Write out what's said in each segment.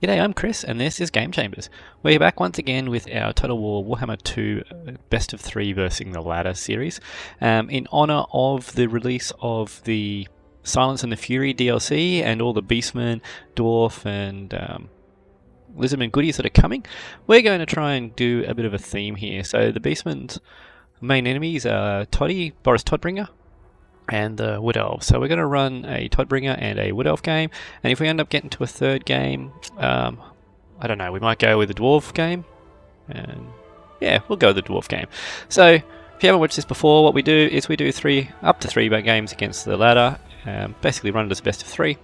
G'day, I'm Chris, and this is Game Chambers. We're back once again with our Total War Warhammer 2 Best of 3 Versing the Ladder series. In honour of the release of the Silence and the Fury DLC and all the Beastmen, Dwarf and Lizardman goodies that are coming, we're going to try and do a bit of a theme here. So the Beastmen's main enemies are Toddy, Boris Todbringer, and the Wood Elves. So we're going to run a Todbringer and a Wood Elf game, and if we end up getting to a third game, I don't know, we might go with the Dwarf game, and yeah, we'll go with the Dwarf game. So if you haven't watched this before, what we do is we do up to three games against the ladder, basically run it as best of 3.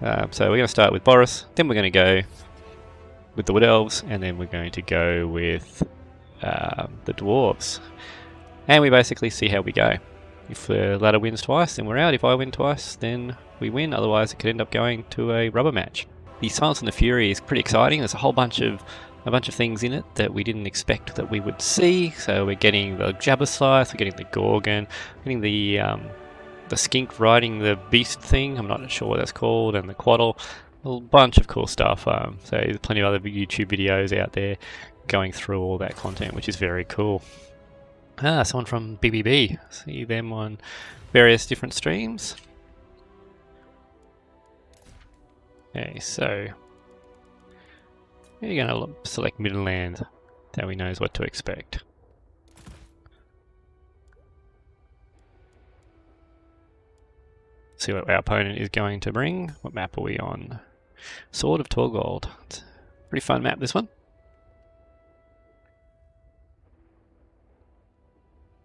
So we're going to start with Boris, then we're going to go with the Wood Elves, and then we're going to go with the Dwarves, and we basically see how we go. If the ladder wins twice, then we're out. If I win twice, then we win. Otherwise, it could end up going to a rubber match. The Silence and the Fury is pretty exciting. There's a whole bunch of things in it that we didn't expect that we would see. So we're getting the Jabba Slice, we're getting the Gorgon, getting the skink riding the beast thing. I'm not sure what that's called, and the Quaddle. A bunch of cool stuff. So there's plenty of other YouTube videos out there going through all that content, which is very cool. Someone from BBB. See them on various different streams. Okay, so we're going to select Middenland, so he knows what to expect. See what our opponent is going to bring. What map are we on? Sword of Torgold. It's a pretty fun map, this one.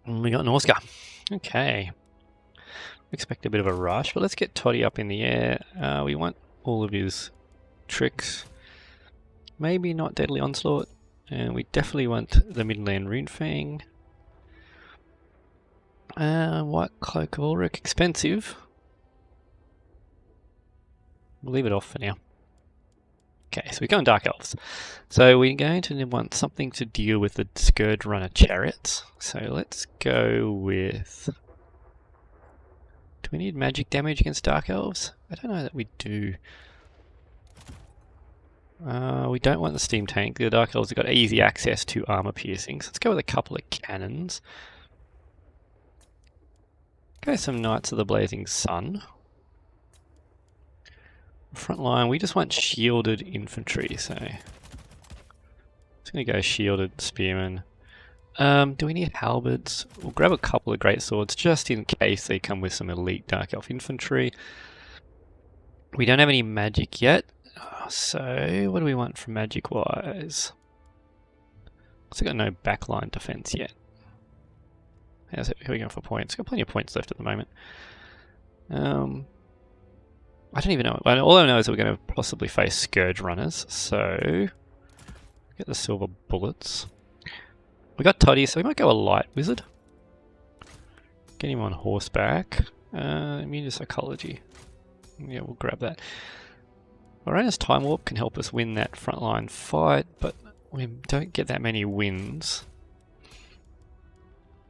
And we got Norska. Okay. Expect a bit of a rush, but let's get Toddy up in the air. We want all of his tricks. Maybe not Deadly Onslaught. And we definitely want the Middenland Runefang. White Cloak of Ulrich. Expensive. We'll leave it off for now. Okay, so we're going Dark Elves. So we're going to want something to deal with the Scourge Runner Chariots. So let's go with... Do we need magic damage against Dark Elves? I don't know that we do. We don't want the Steam Tank. The Dark Elves have got easy access to armor piercing. So let's go with a couple of cannons. Go some Knights of the Blazing Sun. Front line, we just want shielded infantry, so it's going to go shielded spearmen. Do we need halberds? We'll grab a couple of great swords just in case they come with some elite Dark Elf infantry. We don't have any magic yet, so what do we want from magic wise? Also got no backline defense yet. How's it? Who are we going for points? Got plenty of points left at the moment. I don't even know. All I know is that we're going to possibly face Scourge Runners, so get the silver bullets. We got Toddy, so we might go a light wizard. Get him on horseback. Immune to psychology. Yeah, we'll grab that. Lorena's Time Warp can help us win that frontline fight, but we don't get that many wins.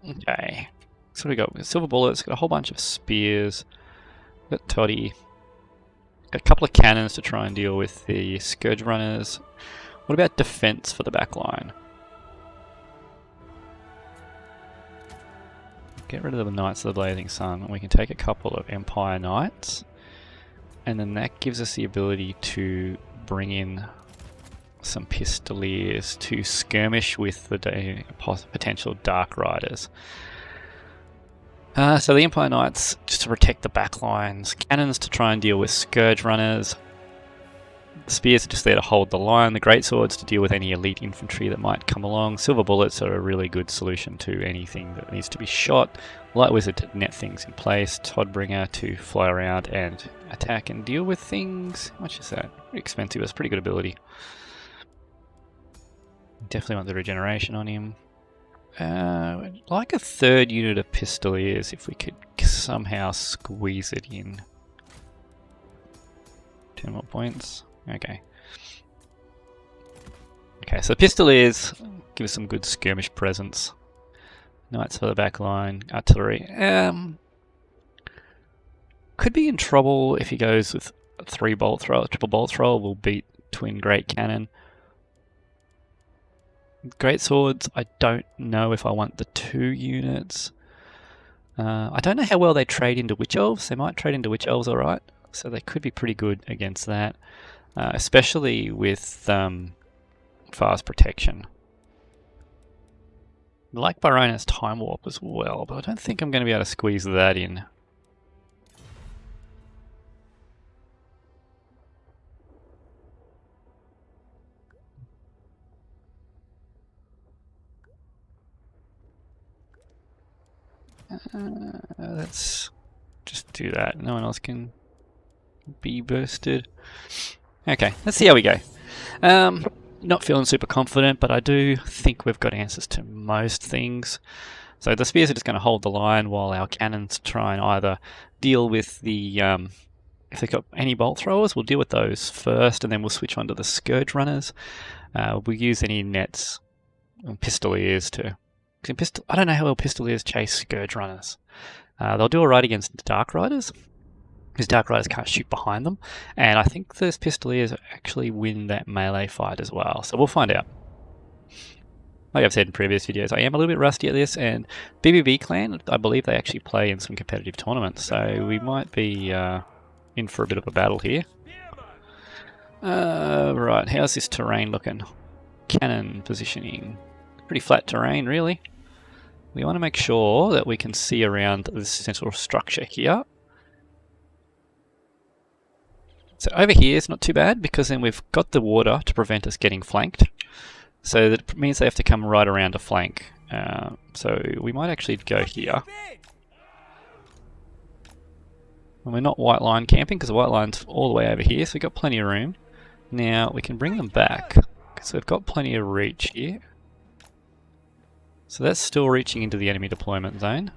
Okay. So we got silver bullets, got a whole bunch of spears. Got Toddy. A couple of cannons to try and deal with the Scourge Runners. What about defense for the back line? Get rid of the Knights of the Blazing Sun, and we can take a couple of Empire Knights, and then that gives us the ability to bring in some Pistoliers to skirmish with the potential Dark Riders. So the Empire Knights, just to protect the back lines, cannons to try and deal with Scourge Runners, the spears are just there to hold the line, the greatswords to deal with any elite infantry that might come along, silver bullets are a really good solution to anything that needs to be shot, light wizard to net things in place, Todbringer to fly around and attack and deal with things. How much is that? Pretty expensive, it's pretty good ability. Definitely want the regeneration on him. Like a third unit of Pistoliers if we could somehow squeeze it in. 10 more points. Okay. Okay, so Pistoliers give us some good skirmish presence. Knights for the back line. Artillery. Could be in trouble if he goes with a 3 bolt thrower. Triple bolt thrower will beat twin great cannon. Great swords, I don't know if I want the 2 units. I don't know how well they trade into witch elves. They might trade into witch elves alright, so they could be pretty good against that, especially with fast protection. I like Barona's time warp as well, but I don't think I'm going to be able to squeeze that in. Let's just do that. No one else can be bursted. Okay, let's see how we go. Not feeling super confident, but I do think we've got answers to most things. So the spears are just going to hold the line while our cannons try and either deal with the... if they've got any bolt throwers, we'll deal with those first, and then we'll switch on to the scourge runners. We'll use any nets and pistoliers to... I don't know how well pistoliers chase scourge runners. They'll do alright against dark riders, because dark riders can't shoot behind them, and I think those pistoliers actually win that melee fight as well, so we'll find out. Like I've said in previous videos, I am a little bit rusty at this, and BBB clan, I believe they actually play in some competitive tournaments, so we might be in for a bit of a battle here. Right, how's this terrain looking? Cannon positioning. Pretty flat terrain, really. We want to make sure that we can see around this central structure here. So over here is not too bad, because then we've got the water to prevent us getting flanked. So that means they have to come right around a flank. So we might actually go here. And we're not white line camping, because the white line's all the way over here, so we've got plenty of room. Now we can bring them back, because we've got plenty of reach here. So that's still reaching into the enemy deployment zone.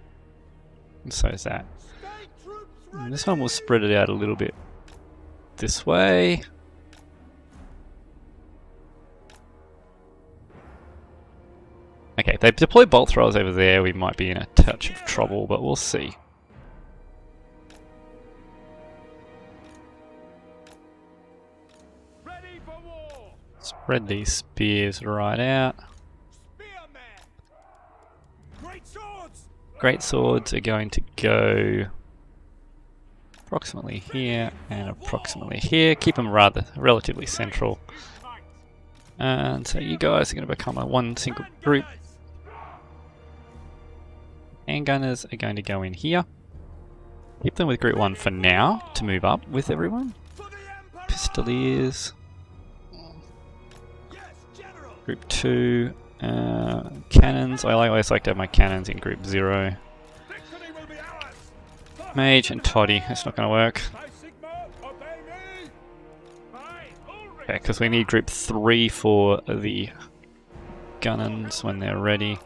And so is that. And this one will spread it out a little bit this way. Okay, if they deploy bolt throwers over there, we might be in a touch of trouble, but we'll see. Spread these spears right out. Great swords are going to go approximately here and approximately here. Keep them relatively central. And so you guys are going to become one single group. Handgunners are going to go in here. Keep them with group 1 for now to move up with everyone. Pistoliers. Group 2. Cannons. I always like to have my cannons in group 0. Mage and Toddy. That's not going to work. Okay, because we need group 3 for the gunnons when they're ready.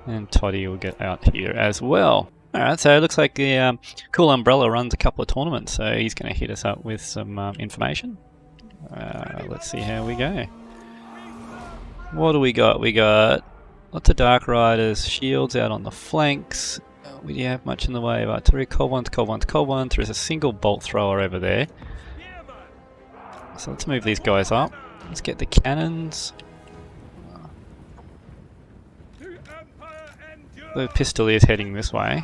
And Toddy will get out here as well. Alright, so it looks like the Cool Umbrella runs a couple of tournaments, so he's going to hit us up with some information. Let's see how we go. What do we got? We got lots of Dark Riders, shields out on the flanks. We don't have much in the way of artillery. Cold ones, cold ones, cold ones. There's a single bolt thrower over there. So let's move these guys up. Let's get the cannons. The pistolier is heading this way.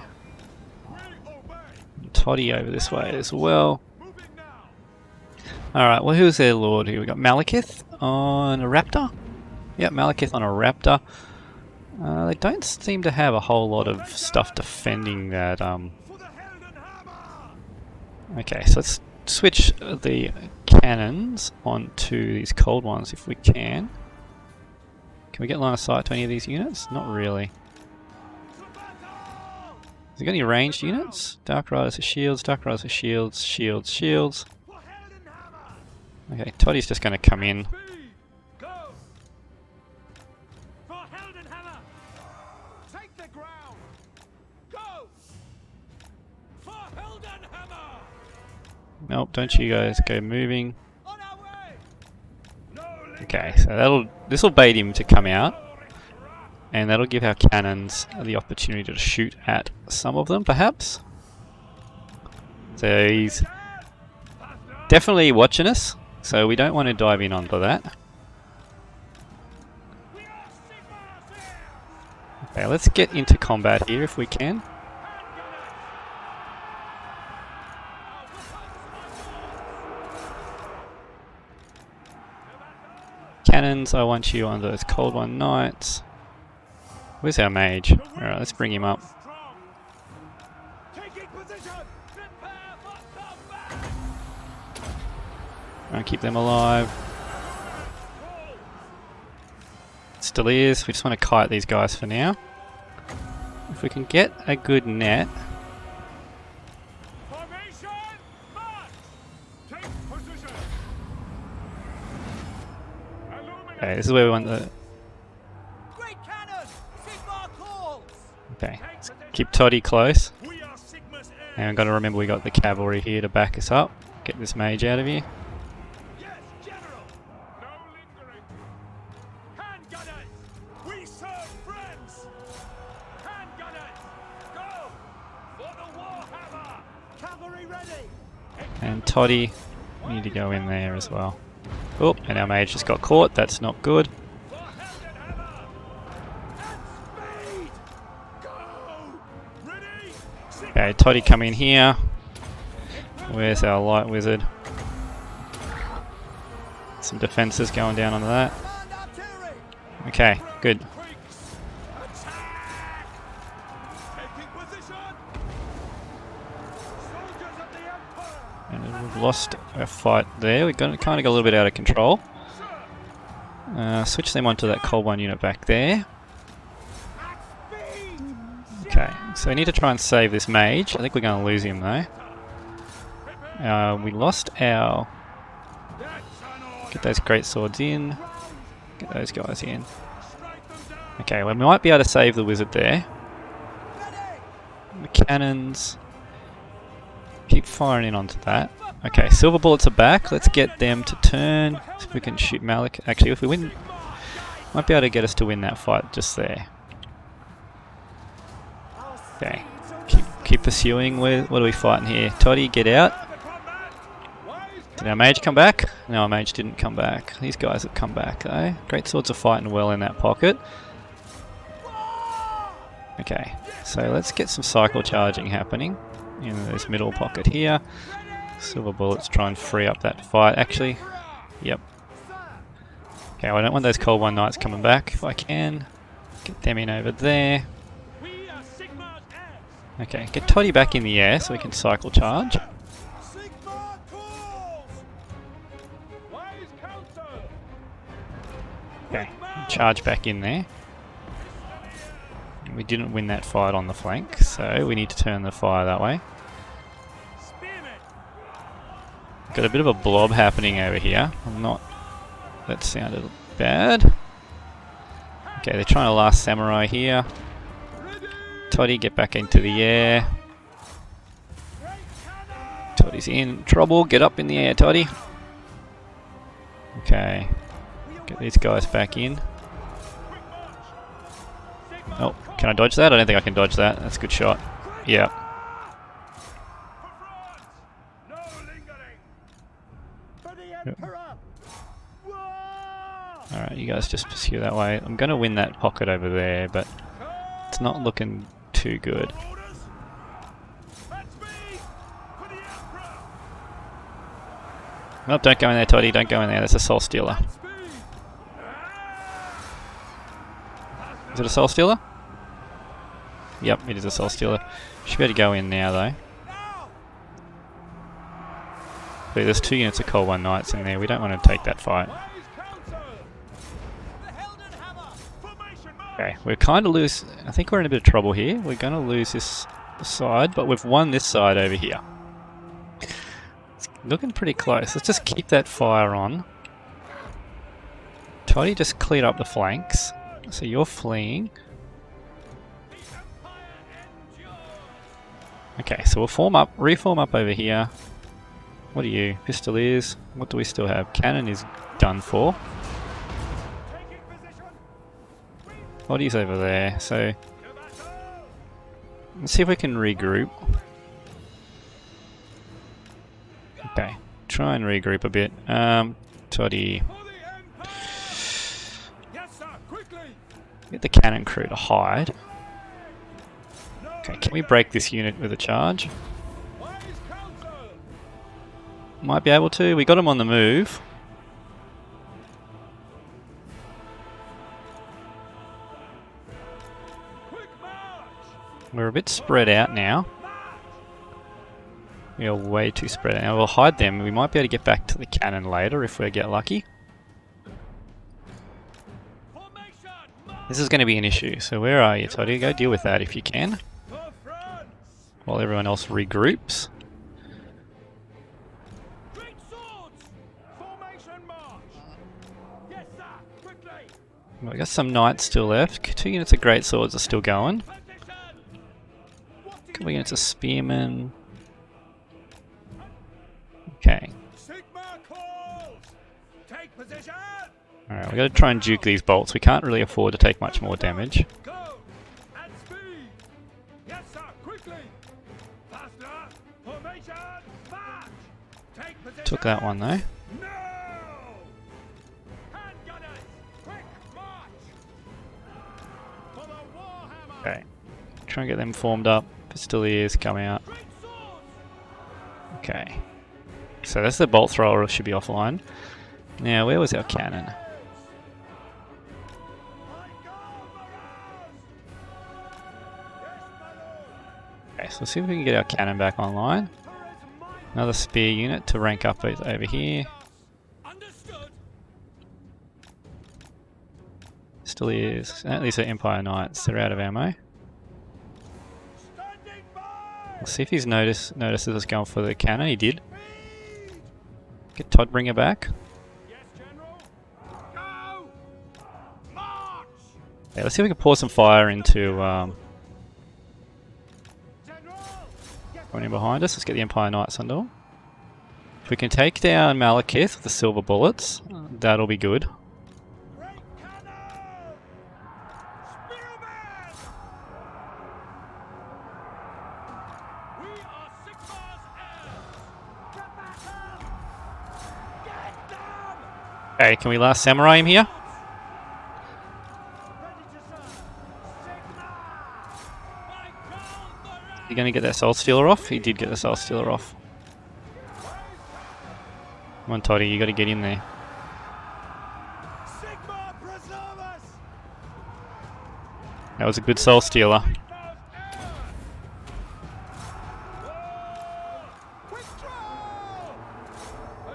And Toddy over this way as well. Alright, well who's their lord here? We got Malekith on a raptor. Yep, Malekith on a raptor. They don't seem to have a whole lot of stuff defending that. Okay, so let's switch the cannons onto these cold ones if we can. Can we get line of sight to any of these units? Not really. Has he got any ranged units? Dark Riders are shields, Dark Riders are shields, shields, shields. Okay, Toddy's just going to come in. Nope, don't you guys go moving. Okay, so this will bait him to come out, and that'll give our cannons the opportunity to shoot at some of them, perhaps. So he's definitely watching us. So we don't want to dive in onto that. Okay, let's get into combat here if we can. Cannons, I want you on those Cold One Knights. Where's our mage? Alright, let's bring him up. I'll keep them alive. Still is. We just want to kite these guys for now. If we can get a good net. Okay, this is where we want the... Okay, let's keep Toddy close. And we've got to remember we got the cavalry here to back us up. Get this mage out of here. And Toddy, we need to go in there as well. Oh, and our mage just got caught. That's not good. Okay, Toddy, come in here. Where's our light wizard? Some defenses going down onto that. Okay, good. And we've lost a fight there. We kind of got a little bit out of control. Switch them onto that Cold One unit back there. Okay, so we need to try and save this mage. I think we're going to lose him though. We lost our... Get those great swords in. Get those guys in. Okay, well, we might be able to save the wizard there. The cannons. Keep firing in onto that. Okay, silver bullets are back. Let's get them to turn. See if we can shoot Malekith. Actually, if we win, might be able to get us to win that fight just there. Okay, keep pursuing. What are we fighting here? Toddy, get out. Did our mage come back? No, our mage didn't come back. These guys have come back though. Great swords are fighting well in that pocket. Okay, so let's get some cycle charging happening in this middle pocket here. Silver bullets try and free up that fight. Actually, yep. Okay, I don't want those Cold One Knights coming back if I can. Get them in over there. Okay, get Toddy back in the air so we can cycle charge. Okay, charge back in there. We didn't win that fight on the flank, so we need to turn the fire that way. Got a bit of a blob happening over here. That sounded bad. Okay, they're trying to last samurai here. Toddy, get back into the air. Toddy's in trouble. Get up in the air, Toddy. Okay. Get these guys back in. Oh, can I dodge that? I don't think I can dodge that. That's a good shot. Yeah. Yep. Alright, you guys just pursue that way. I'm going to win that pocket over there, but it's not looking too good. Oh, don't go in there, Toddy. Don't go in there. That's a soul stealer. Is it a soul stealer? Yep, it is a soul stealer. Should be able to go in now, though. But there's 2 units of Cold One Knights in there. We don't want to take that fight. Okay, we're kind of loose. I think we're in a bit of trouble here. We're going to lose this side, but we've won this side over here. It's looking pretty close. Let's just keep that fire on. Toddy just cleared up the flanks. So you're fleeing. Okay, so we'll reform up over here. What are you? Pistoliers. What do we still have? Cannon is done for. Body's over there, so let's see if we can regroup. Okay, try and regroup a bit. Toddy. Get the cannon crew to hide. Okay, can we break this unit with a charge? Might be able to. We got him on the move. We're a bit spread out now. We are way too spread out. Now we'll hide them. We might be able to get back to the cannon later if we get lucky. This is going to be an issue. So where are you, Toddy? Go deal with that if you can. While everyone else regroups. Well, I got some knights still left. 2 units of great swords are still going. A couple units of spearmen. Okay. Alright, we've got to try and juke these bolts. We can't really afford to take much more damage. Took that one though. Okay. Try and get them formed up. Pistoliers come out. Okay. So that's the bolt thrower, should be offline. Now, where was our cannon? Okay, so let's see if we can get our cannon back online. Another spear unit to rank up over here. Still is. These are Empire Knights. They're out of ammo. We'll see if he's notices us going for the cannon. He did. Get Toddbringer back. Yeah, let's see if we can pour some fire into going in behind us. Let's get the Empire Knights under. If we can take down Malekith with the silver bullets, that'll be good. Okay, can we last samurai him here? You gonna get that Soul Stealer off? He did get the Soul Stealer off. Come on, Toddy, you gotta get in there. That was a good Soul Stealer.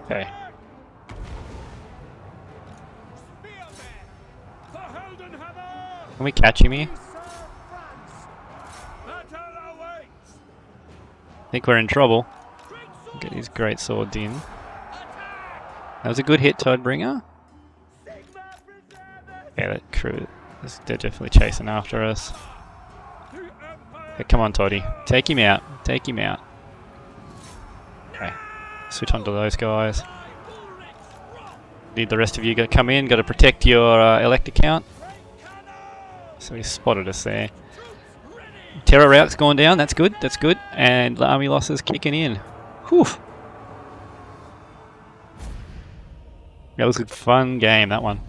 Okay. Can we catch him here? I think we're in trouble. Get his great sword in. That was a good hit, Toddbringer. Yeah, that crew, they're definitely chasing after us. Okay, come on, Toddy. Take him out. Take him out. Okay. Switch on to those guys. Need the rest of you to come in. Got to protect your elect account. So he spotted us there. Terror rout's gone down. That's good. That's good. And army losses kicking in. Whew. That was a fun game, that one.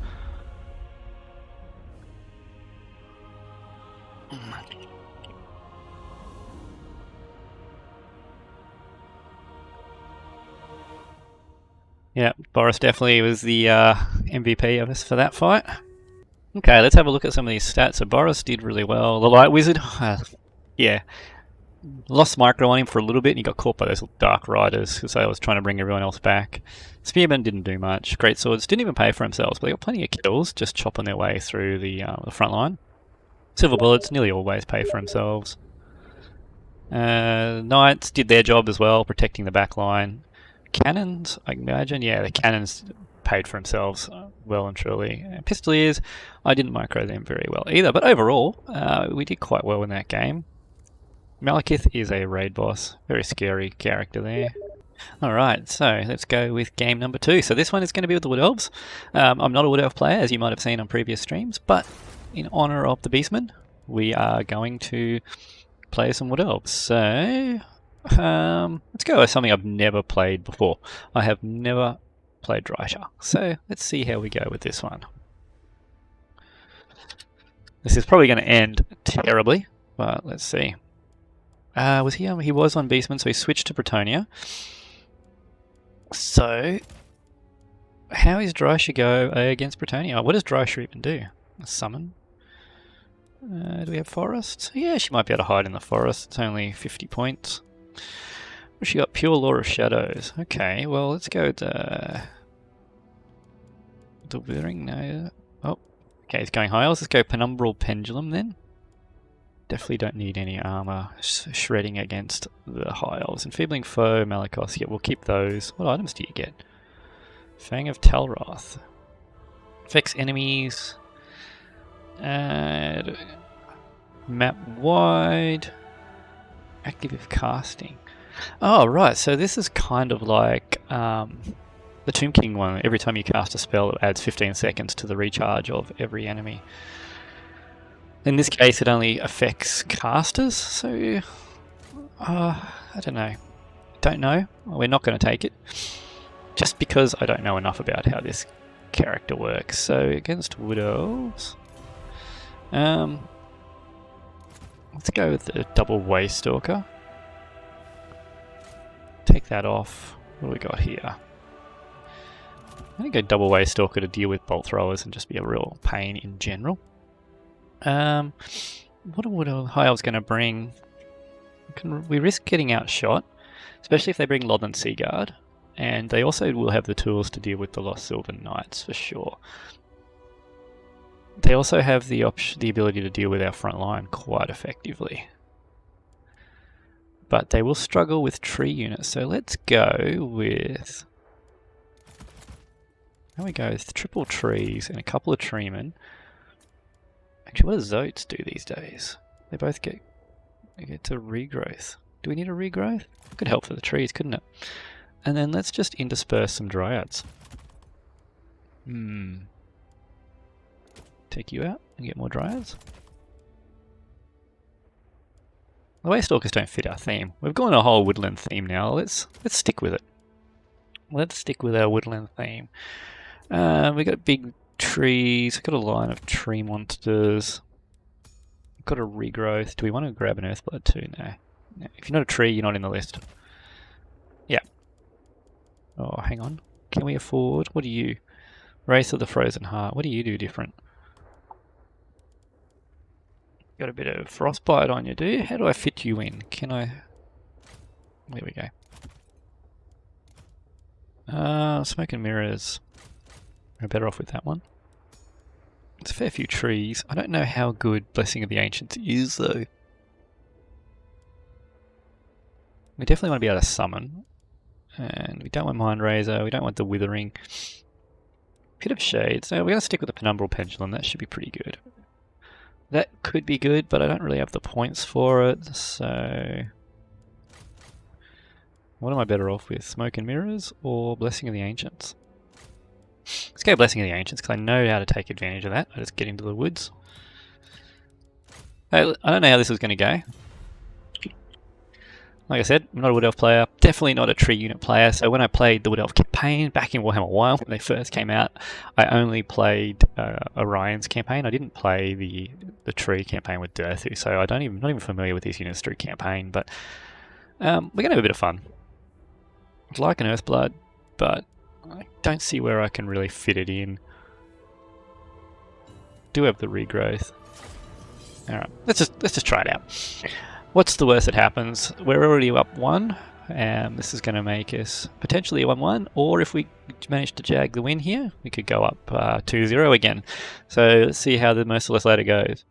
Yeah, Boris definitely was the MVP of us for that fight. Okay, let's have a look at some of these stats. So Boris did really well. The Light Wizard, yeah, lost micro on him for a little bit and he got caught by those Dark Riders because I was trying to bring everyone else back. Spearmen didn't do much. Great Swords didn't even pay for themselves, but they got plenty of kills just chopping their way through the front line. Silver Bullets nearly always pay for themselves. Knights did their job as well, protecting the back line. Cannons, I imagine, yeah, the cannons paid for themselves well and truly. Pistoliers, I didn't micro them very well either, but overall, we did quite well in that game. Malekith is a raid boss, very scary character there. Alright, so let's go with game number 2. So this one is going to be with the Wood Elves. I'm not a Wood Elf player, as you might have seen on previous streams, but in honour of the Beastmen, we are going to play some Wood Elves. So Let's go with something I've never played before. I have never played Drycha, so let's see how we go with this one. This is probably going to end terribly, but let's see. Was he? He was on Beastmen, so he switched to Bretonnia. So, how is Drycha go against Bretonnia? What does Drycha even do? A summon? Do we have forests? Yeah, she might be able to hide in the forest. It's only 50 points. She got Pure Law of Shadows. Okay, well, let's go with the Withering. No. Oh, okay, it's going high. Let's go Penumbral Pendulum then. Definitely don't need any armor shredding against the High Elves. Enfeebling Foe, Malekith. Yeah, we'll keep those. What items do you get? Fang of Talroth. Affects enemies. Map wide. Active if casting. Oh, right. So this is kind of like the Tomb King one. Every time you cast a spell, it adds 15 seconds to the recharge of every enemy. In this case, it only affects casters. So, I don't know. Don't know. We're not going to take it. Just because I don't know enough about how this character works. So, against Wood Elves. Let's go with the double Waystalker. Take that off. What do we got here? I think a double Waystalker to deal with bolt throwers and just be a real pain in general. What are High Elves going to bring? We risk getting outshot, especially if they bring Lothern Seaguard, and they also will have the tools to deal with the Lost Sylvan Knights for sure. They also have the ability to deal with our front line quite effectively. But they will struggle with tree units, so let's go with... There we go, with triple trees and a couple of treemen. Actually, what does Zotes do these days? They both get to regrowth. Do we need a regrowth? Could help for the trees, couldn't it? And then let's just intersperse some dryads. Take you out and get more dryads. The Waystalkers don't fit our theme. We've gone a whole woodland theme now. Let's stick with it. Let's stick with our woodland theme. We got big trees. We've got a line of tree monsters. We've got a regrowth. Do we want to grab an Earthblood too? No. If you're not a tree, you're not in the list. Yeah. Oh, hang on. Can we afford? What do you? Wraith of the Frozen Heart. What do you do different? Got a bit of frostbite on you, do you? How do I fit you in? Can I... There we go. Smoke and Mirrors. We're better off with that one. It's a fair few trees. I don't know how good Blessing of the Ancients is, though. We definitely want to be able to summon. And we don't want Mind Razor. We don't want the Withering. Pit of Shades. No, we're going to stick with the Penumbral Pendulum. That should be pretty good. That could be good, but I don't really have the points for it, so... What am I better off with? Smoke and Mirrors or Blessing of the Ancients? Let's go Blessing of the Ancients, because I know how to take advantage of that. I just get into the woods. I don't know how this is going to go. Like I said, I'm not a Wood Elf player, definitely not a tree unit player, so when I played the Wood Elf campaign back in Warhammer 1 when they first came out, I only played Orion's campaign. I didn't play the tree campaign with Dirthu, so not even familiar with these units through campaign, but we're going to have a bit of fun. I'd like an Earthblood, but I don't see where I can really fit it in. Do have the regrowth. Alright, let's just try it out. What's the worst that happens? We're already up 1. This is going to make us potentially 1-1, or if we manage to jag the win here, we could go up 2-0 again. So let's see how the Merciless Ladder goes.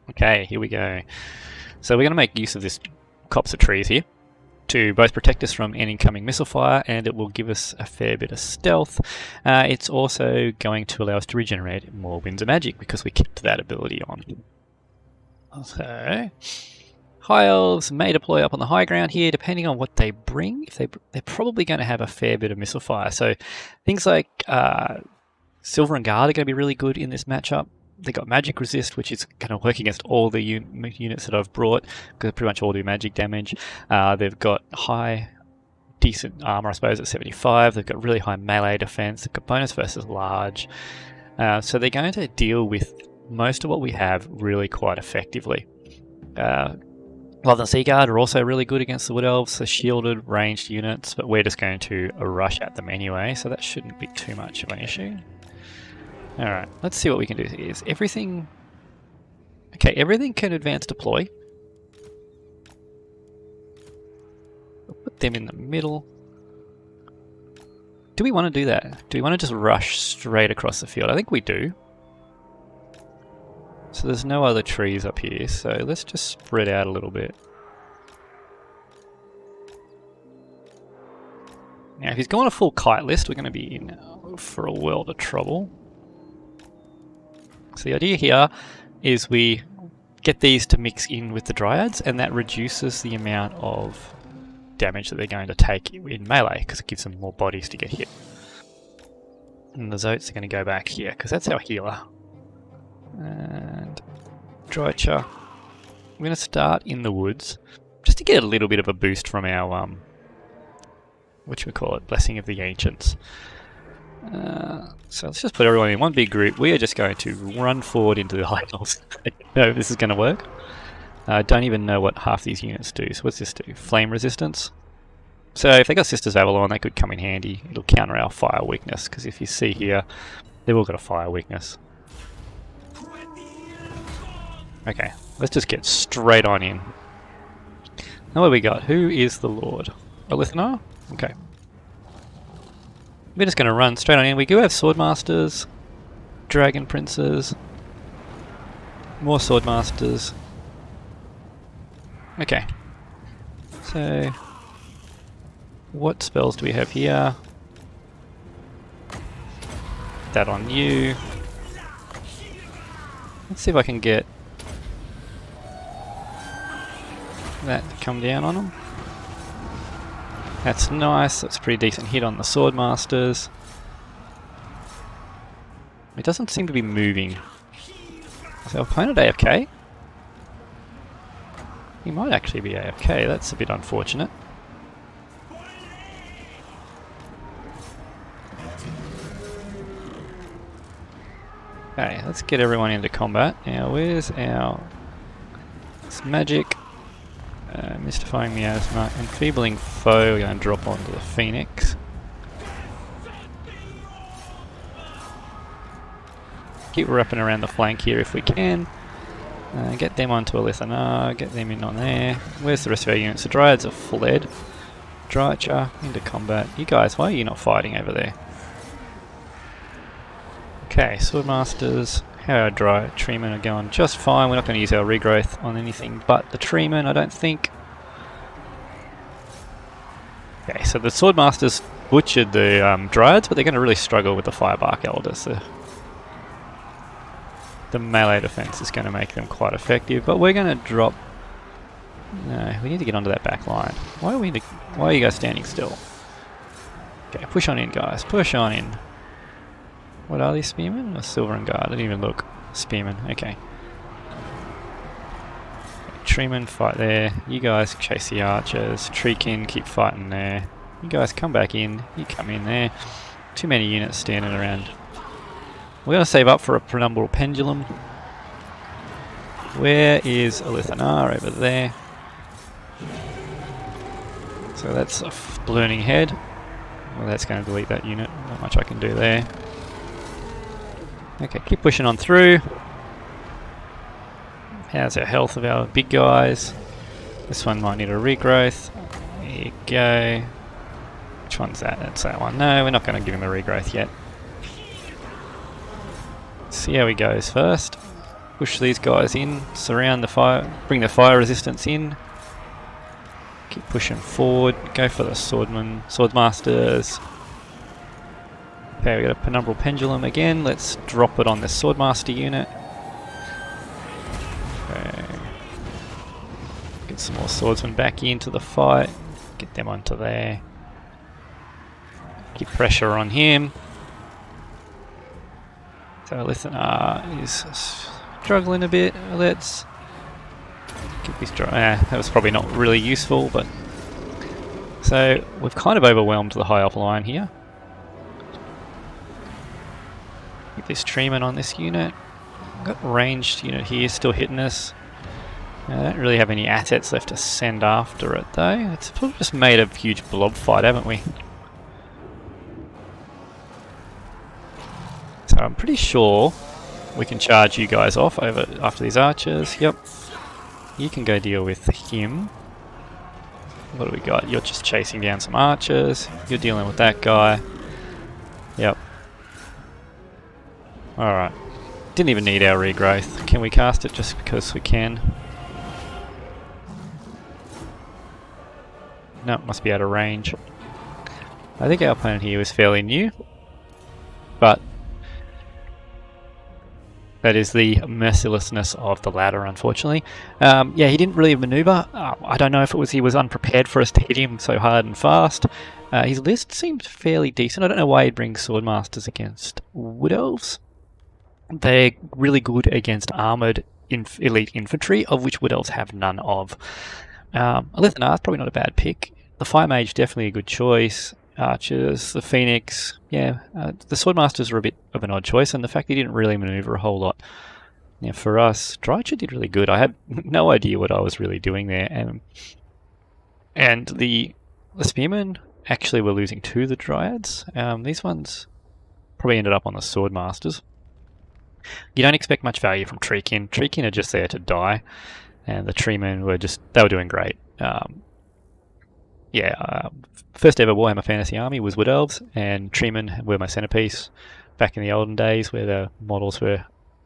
Okay, here we go. So we're going to make use of this copse of trees here to both protect us from any incoming missile fire, and it will give us a fair bit of stealth. It's also going to allow us to regenerate more Winds of Magic because we kept that ability on. So, High Elves may deploy up on the high ground here, depending on what they bring. They're probably going to have a fair bit of missile fire. So things like Silver and Guard are going to be really good in this matchup. They got magic resist, which is going to work against all the units that I've brought, because pretty much all do magic damage. They've got high, decent armor, I suppose, at 75. They've got really high melee defense. They've got bonus versus large. So they're going to deal with most of what we have really quite effectively. Love and Sea Guard are also really good against the Wood Elves. They're shielded, ranged units, but we're just going to rush at them anyway, so that shouldn't be too much of an issue. Alright, let's see what we can do here. Is everything... Okay, everything can advance deploy. We'll put them in the middle. Do we want to do that? Do we want to just rush straight across the field? I think we do. So there's no other trees up here, so let's just spread out a little bit. Now if he's going a full kite list, we're going to be in for a world of trouble. So the idea here is we get these to mix in with the Dryads, and that reduces the amount of damage that they're going to take in melee, because it gives them more bodies to get hit. And the Zotes are going to go back here, because that's our healer. And Drycha. I'm going to start in the woods just to get a little bit of a boost from our Blessing of the Ancients. So let's just put everyone in one big group. We are just going to run forward into the high hills. I don't know if this is going to work. I don't even know what half these units do. So what's this do? Flame resistance. So if they got Sisters Avalon, they could come in handy. It'll counter our fire weakness, because if you see here, they've all got a fire weakness. Okay, let's just get straight on in. Now what have we got? Who is the Lord? Alith? Okay. We're just going to run straight on in. We do have Swordmasters, Dragon Princes, more Swordmasters. Okay. So, what spells do we have here? That on you. Let's see if I can get that to come down on them. That's nice, that's a pretty decent hit on the Swordmasters. It doesn't seem to be moving. Is our opponent AFK? He might actually be AFK, that's a bit unfortunate. Okay, let's get everyone into combat. Now where's our... It's magic. Mystifying Miasma, Enfeebling Foe, we're going to drop onto the Phoenix. Keep wrapping around the flank here if we can. Get them onto Alith, Anar, get them in on there. Where's the rest of our units? The Dryads are fled. Drycha into combat. You guys, why are you not fighting over there? Okay, Swordmasters. How our Treemen are going just fine. We're not going to use our regrowth on anything but the Treemen, I don't think. Okay, so the Swordmasters butchered the Dryads, but they're going to really struggle with the Firebark Elders. The melee defense is going to make them quite effective, but we're going to drop... No, we need to get onto that back line. Why are you guys standing still? Okay, push on in, guys. Push on in. What are these, Spearmen? Or Silver and Guard? I didn't even look. Spearmen, okay. Treemen, fight there. You guys chase the archers. Treekin, keep fighting there. You guys come back in. You come in there. Too many units standing around. We're going to save up for a penumbral pendulum. Where is Alith Anar? Over there. So that's a ballooning head. Well, that's going to delete that unit. Not much I can do there. Okay, keep pushing on through. How's our health of our big guys? This one might need a regrowth. There you go. Which one's that? That's that one. No, we're not going to give him a regrowth yet. Let's see how he goes first. Push these guys in, surround the fire, bring the fire resistance in. Keep pushing forward, go for the Swordmasters. Okay, we got a penumbral pendulum again. Let's drop it on this Swordmaster unit. Okay. Get some more swordsmen back into the fight. Get them onto there. Keep pressure on him. So Alith and Anar is struggling a bit. Let's get this dry. That was probably not really useful, but so we've kind of overwhelmed the high up line here. Get this treeman on this unit. Got a ranged unit here still hitting us. I don't really have any assets left to send after it though. It's probably just made a huge blob fight, haven't we? So I'm pretty sure we can charge you guys off over after these archers. Yep. You can go deal with him. What do we got? You're just chasing down some archers. You're dealing with that guy. Yep. Alright. Didn't even need our regrowth. Can we cast it just because we can? No, must be out of range. I think our opponent here was fairly new, but that is the mercilessness of the ladder, unfortunately. Yeah, he didn't really maneuver. I don't know if it was he was unprepared for us to hit him so hard and fast. His list seemed fairly decent. I don't know why he'd bring Swordmasters against Wood Elves. They're really good against armoured elite infantry, of which Wood Elves have none of. Alith and Anar is probably not a bad pick. The Fire Mage definitely a good choice. Archers, the Phoenix, yeah. The Swordmasters are a bit of an odd choice, and the fact he didn't really manoeuvre a whole lot. Yeah, for us, Drycha did really good. I had no idea what I was really doing there, and the Spearmen actually were losing to the Dryads. These ones probably ended up on the Swordmasters. You don't expect much value from Treekin. Treekin are just there to die, and the Treemen were they were doing great. First ever Warhammer Fantasy Army was Wood Elves, and Treemen were my centerpiece back in the olden days where the models were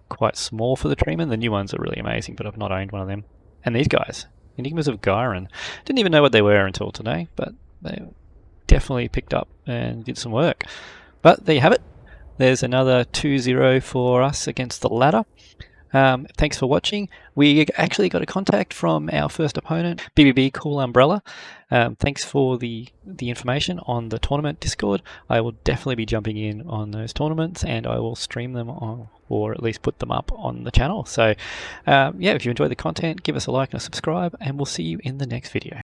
quite small for the Treemen. The new ones are really amazing, but I've not owned one of them. And these guys, Enigmas of Gyron. Didn't even know what they were until today, but they definitely picked up and did some work. But there you have it. There's another 2-0 for us against the ladder. Thanks for watching. We actually got a contact from our first opponent, BBB Cool Umbrella. Thanks for the information on the tournament Discord. I will definitely be jumping in on those tournaments, and I will stream them on, or at least put them up on the channel. So yeah, if you enjoy the content, give us a like and a subscribe, and we'll see you in the next video.